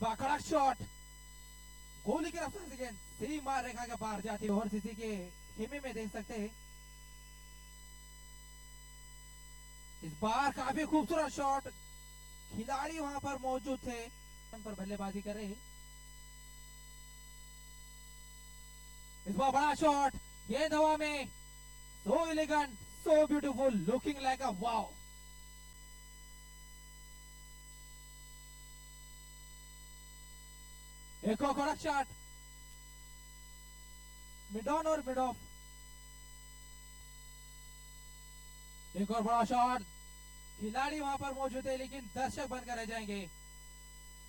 बाकड़ा shot गोली की रफ्तार से गेंद सीमा रेखा के पार जाती है और सीसी के खेमे में देख सकते हैं। इस बार काफी खूबसूरत शॉट, खिलाड़ी वहां पर मौजूद थे पर बल्लेबाजी कर रहे। इस बार बड़ा शॉट, गेंद हवा में, so elegant, so beautiful, looking like a wow. एक और कड़क शॉट, मिड ऑन और मिड ऑफ। एक और बड़ा शॉट, खिलाड़ी वहां पर मौजूद है लेकिन दर्शक बनकर रह जाएंगे।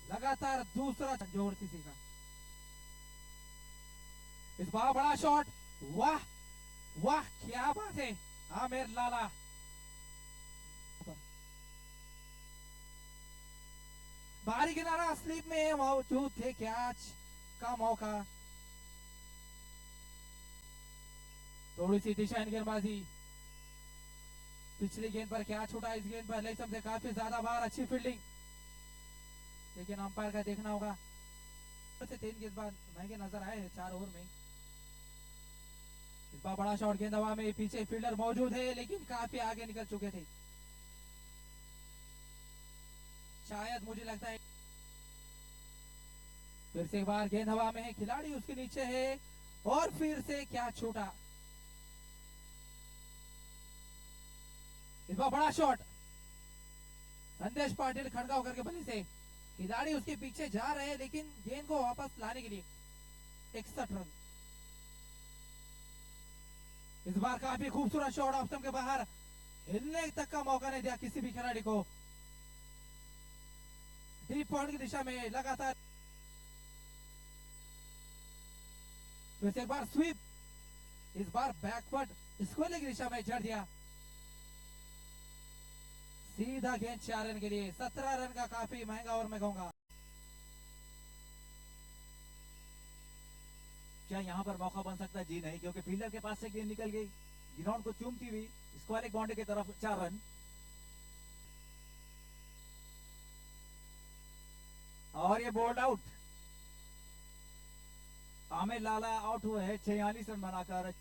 लगातार दूसरा जोर सीसी का। इस बार बड़ा शॉट, वाह वाह क्या बात है आमिर लाला। बाहरी किनारा स्लिप में मौजूद थे, कैच का मौका। थोड़ी सी दिशाहीन गेंदबाजी, पिछली गेंद पर क्या छूटा, इस गेंद पर लेग से काफी ज्यादा बार, अच्छी फील्डिंग, लेकिन अंपायर का देखना होगा। से 3 गेंदबाज महंगे नजर आए हैं 4 ओवर में। इस बार बड़ा शॉट, गेंद हवा में, पीछे फील्डर मौजूद है लेकिन काफी आगे निकल चुके थे। शायद मुझे लगता है फिर से एक बार गेंद हवा में है, खिलाड़ी उसके नीचे है और फिर से क्या छूटा। इस बार बड़ा शॉट, संदेश पाटिल खड़का होकर के बल्ले से, खिलाड़ी उसके पीछे जा रहे हैं लेकिन गेंद को वापस लाने के लिए 61 रन। इस बार काफी खूबसूरत शॉट, ऑफ स्टंप के बाहर, हिलने तक का मौका नहीं दिया किसी भी खिलाड़ी को। डीप पॉइंट की दिशा में लगातार, फिर से एक बार स्वीप, इस बार बैकवर्ड स्क्वेयर की दिशा में जड़ दिया। सीधा गेंद 4 रन के लिए, 17 रन का काफी महंगा और मैं कहूंगा। क्या यहाँ पर मौका बन सकता है? जी नहीं, क्योंकि फील्डर के पास से गेंद निकल गई, ग्राउंड को चूमती हुई स्क्वायर बाउंड्री की तरफ 4 रन। और ये बोल्ड आउट, आमिर लाला आउट हुए हैं 46 रन बनाकर।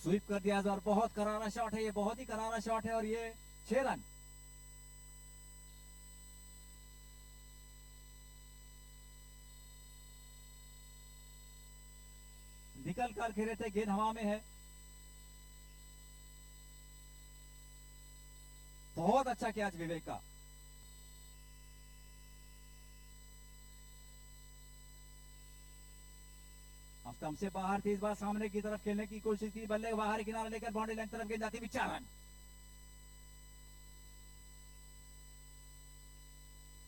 स्वीप कर दिया और बहुत करारा शॉट है, ये बहुत ही करारा शॉट है और ये 6 रन। निकल कर खेले थे, गेंद हवा में है। बहुत अच्छा कैच विवेक का। स्टंप से बाहर थी, इस बार सामने की तरफ खेलने की कोशिश की, बल्ले बाहर किनारा लेकर बाउंड्री लाइन तरफ गेंद जाती हुई 4 रन।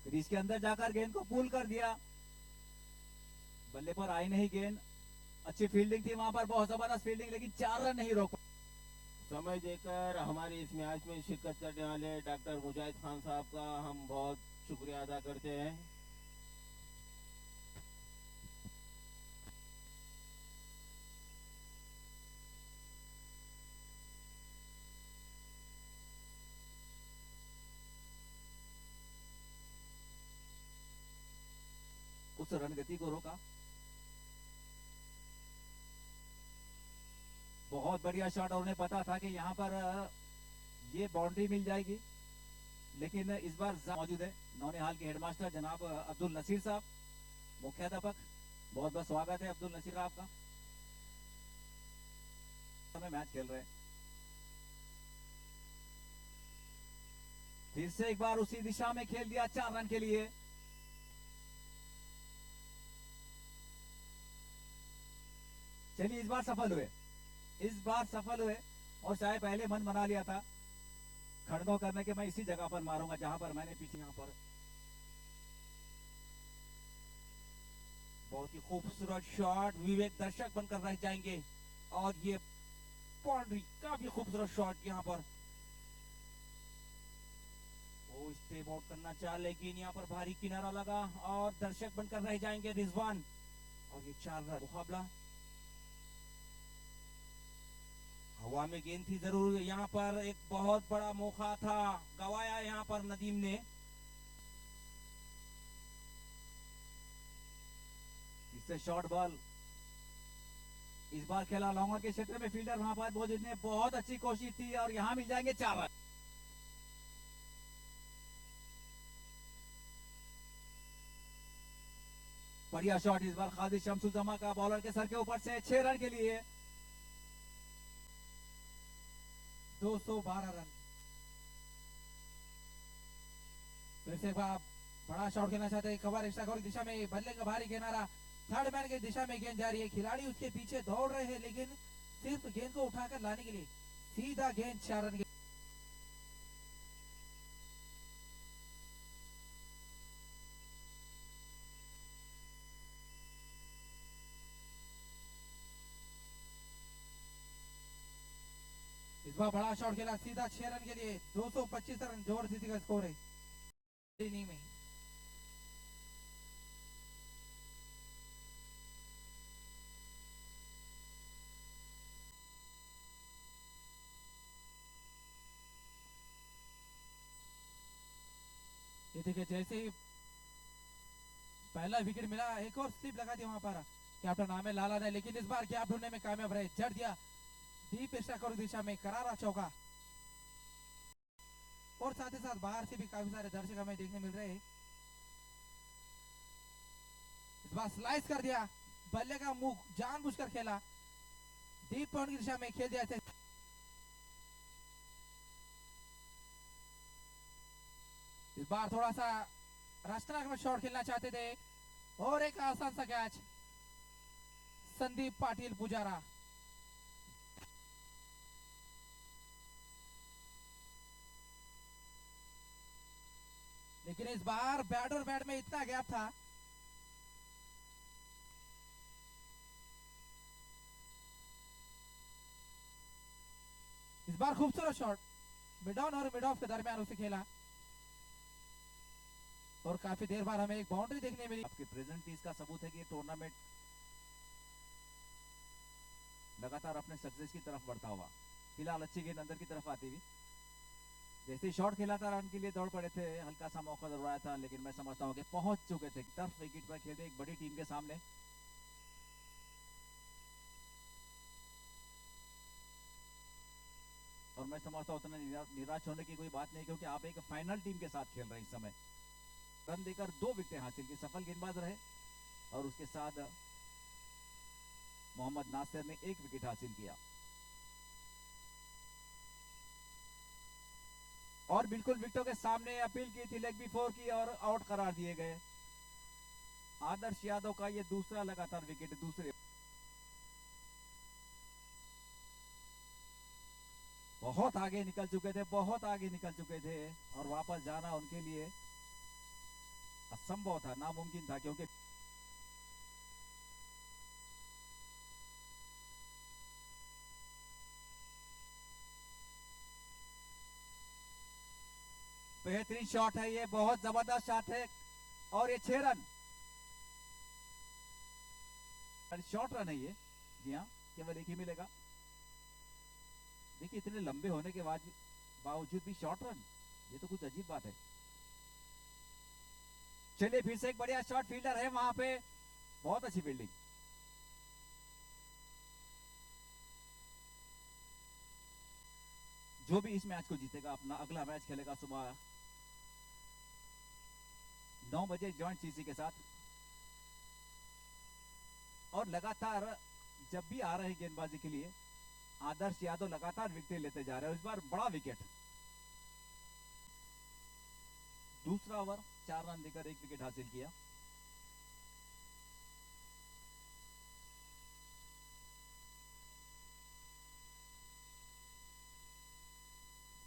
क्रीज के अंदर जाकर गेंद को पुल कर दिया, बल्ले पर आई नहीं गेंद। अच्छी फील्डिंग थी वहां पर, बहुत जबरदस्त फील्डिंग, लेकिन 4 रन नहीं रोको। समय देकर हमारे इस मैच में शिरकत करने वाले डॉक्टर मुजाहिद खान साहब का हम बहुत शुक्रिया अदा करते हैं। उस रन गति को रोका। बहुत बढ़िया शॉट, और उन्हें पता था कि यहाँ पर ये बाउंड्री मिल जाएगी, लेकिन इस बार मौजूद है नौनिहाल के हेडमास्टर जनाब अब्दुल नसीर साहब, मुख्याध्यापक। बहुत बहुत स्वागत है अब्दुल नसीर आपका। हमें मैच खेल रहे हैं, फिर से एक बार उसी दिशा में खेल दिया 4 रन के लिए। चलिए, इस बार सफल हुए, इस बार सफल हुए, और चाहे पहले मन बना लिया था खड़गो करने के, मैं इसी जगह पर मारूंगा जहां पर मैंने पीछे, यहां पर। बहुत ही खूबसूरत शॉट, विवेक दर्शक बनकर रह जाएंगे। और ये बाउंड्री, काफी खूबसूरत शॉट यहाँ पर। वो स्टेप आउट करना चाह, लेकिन यहाँ पर भारी किनारा लगा और दर्शक बनकर रह जाएंगे रिजवान। और ये 4 रन मुकाबला। हवा में गेंद थी जरूर, यहाँ पर एक बहुत बड़ा मौका था, गवाया यहाँ पर नदीम ने। इससे शॉर्ट बॉल, इस बार खेला लॉन्गर के क्षेत्र में, फील्डर वहां पर मौजूद ने बहुत अच्छी कोशिश थी और यहां मिल जाएंगे 4 रन। बढ़िया शॉट इस बार खालिद शमसुज्जमा का, बॉलर के सर के ऊपर से 6 रन के लिए। 212 रन। फिर से एक बार बड़ा शॉट खेलना चाहते हैं, कवर एक्स्ट्रा कवर दिशा में, बल्ले का भारी किनारा, थर्ड मैन की दिशा में गेंद जा रही है, खिलाड़ी उसके पीछे दौड़ रहे हैं, लेकिन सिर्फ गेंद को उठाकर लाने के लिए सीधा गेंद 4 रन के। इस बार बड़ा शॉट खेला, सीधा 6 रन के लिए, 225 रन जोर सीधी का स्कोर है इनिंग में। ये देखिए, जैसे ही पहला विकेट मिला, एक और स्लिप लगा दी वहां पर कैप्टन आमिर लाला ने, लेकिन इस बार गैप ढूंढने में कामयाब रहे, जड़ दिया डीप एक्स्ट्रा कवर दिशा में, करारा चौका। और साथ ही साथ बाहर से भी काफी सारे दर्शक हमें देखने मिल रहे हैं। इस बार स्लाइस कर दिया, बल्ले का मुंह जानबूझकर खेला, डीप पॉइंट की दिशा में खेल दिया। इस बार थोड़ा सा राष्ट्रनायक में शॉट खेलना चाहते थे और एक आसान सा कैच, संदीप पाटिल पुजारा। लेकिन इस बार बैट और बैट में इतना गैप था, इस बार खूबसूरत शॉट मिड ऑन और मिड ऑफ के दरमियान उसे खेला और काफी देर बाद हमें एक बाउंड्री देखने मिली। आपके प्रेजेंट इसका सबूत है कि टूर्नामेंट लगातार अपने सक्सेस की तरफ बढ़ता हुआ। फिलहाल अच्छी गेंद अंदर की तरफ आती हुई, जैसे ही शॉट खेला था रन के लिए दौड़ पड़े थे, हल्का सा मौका जरूर आया था, लेकिन मैं समझता हूं कि पहुंच चुके थे, टर्फ विकेट पर खेलते एक बड़ी टीम के सामने। और मैं समझता हूं उतना निराश होने की कोई बात नहीं, क्योंकि आप एक फाइनल टीम के साथ खेल रहे हैं इस समय। रन देकर 2 विकेटें हासिल की, सफल गेंदबाज रहे, और उसके साथ मोहम्मद नासिर ने 1 विकेट हासिल किया। और बिल्कुल विकेटों के सामने अपील की थी, लेग बिफोर की, और आउट करार दिए गए। आदर्श यादव का ये दूसरा लगातार विकेट, दूसरे। बहुत आगे निकल चुके थे, बहुत आगे निकल चुके थे, और वापस जाना उनके लिए असंभव था, नामुमकिन था, क्योंकि बेहतरीन शॉट है ये, बहुत जबरदस्त शॉट है, और ये 6 रन, शॉर्ट रन है ये। जी हाँ, केवल एक ही मिलेगा। देखिए, इतने लंबे होने के बावजूद भी शॉर्ट रन, ये तो कुछ अजीब बात है। चलिए, फिर से एक बढ़िया शॉट, फील्डर है वहां पे, बहुत अच्छी फील्डिंग। जो भी इस मैच को जीतेगा अपना अगला मैच खेलेगा सुबह 9 बजे जॉइंट सीसी के साथ। और लगातार जब भी आ रहे हैं गेंदबाजी के लिए, आदर्श यादव लगातार विकेट लेते जा रहे हैं। इस बार बड़ा विकेट, दूसरा ओवर 4 रन देकर 1 विकेट हासिल किया।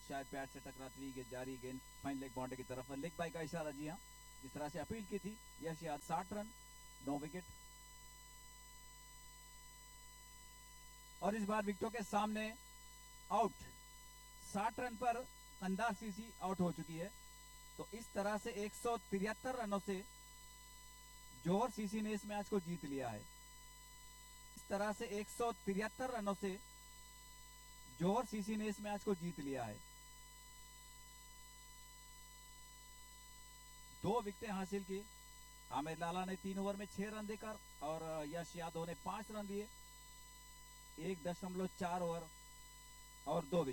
शायद पैड से टकराती हुई जारी गेंद फाइन लेग बाउंड्री की तरफ, लेग बाई का इशारा। जी हाँ, जिस तरह से अपील की थी, यश याद 60 रन 9 विकेट। और इस बार विकेटों के सामने आउट, 60 रन पर कंधार सीसी आउट हो चुकी है। तरह से 173 रनों से जौहर सीसी ने इस मैच को जीत लिया है। इस तरह से 173 रनों से जौहर सीसी ने इस मैच को जीत लिया है। 2 विकेटें हासिल की। आमिर लाला ने 3 ओवर में 6 रन देकर और यश यादव ने 5 रन दिए। 1.4 ओवर और 2 विकेट।